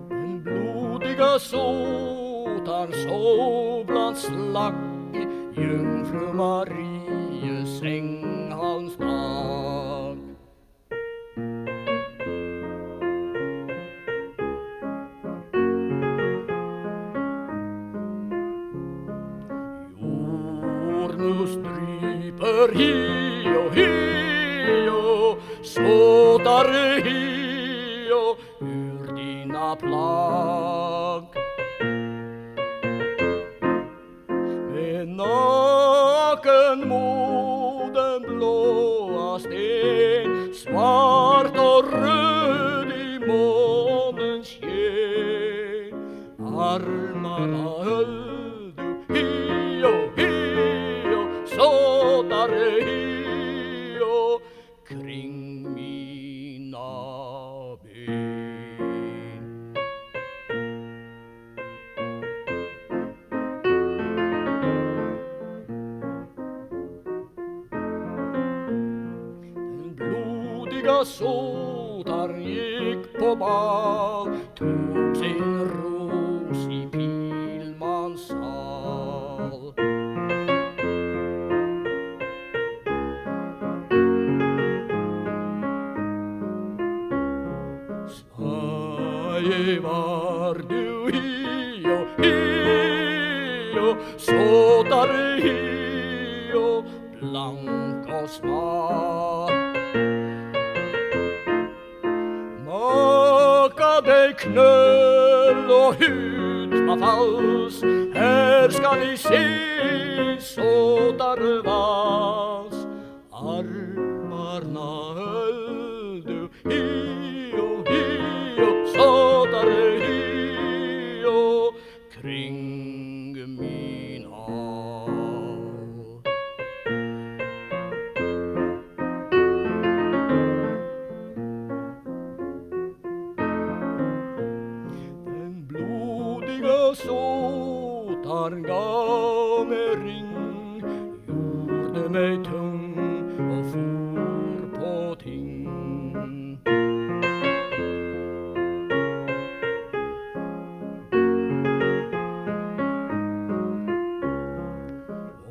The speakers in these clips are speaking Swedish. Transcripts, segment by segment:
Den blodiga såtaren sov bland slagg i Jungfru Maries Änghalmsdag. Jordnus dryper hio, såtare hio, ur dina plagg. Med naken moden blåa sten, svart och röd i månens sken, armarna höll du hio, såtare hio, kring mina ben. Den blodiga såtaren gick på bal, tog sin ros i pilmans sal. Svaje var du hio, såtare hio, blank och smal. Maka dig knöll och hud var fals, här ska ni se såtare vals. Armarna höll du hio, såtare hio, kring min hals. Den blodiga såtaren gav mig ring, gjorde mig tung och for på ting.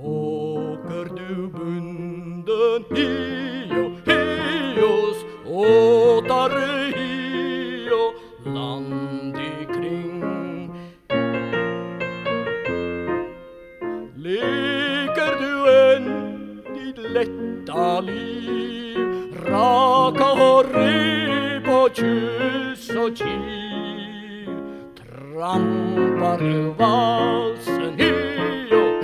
Åker du bunden hios, åtare hio, land ikring. Leker du än ditt lätta liv, raka och rep och kyss och kiv, trampar du valsen hio,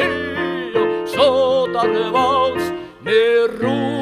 såtare vals med ro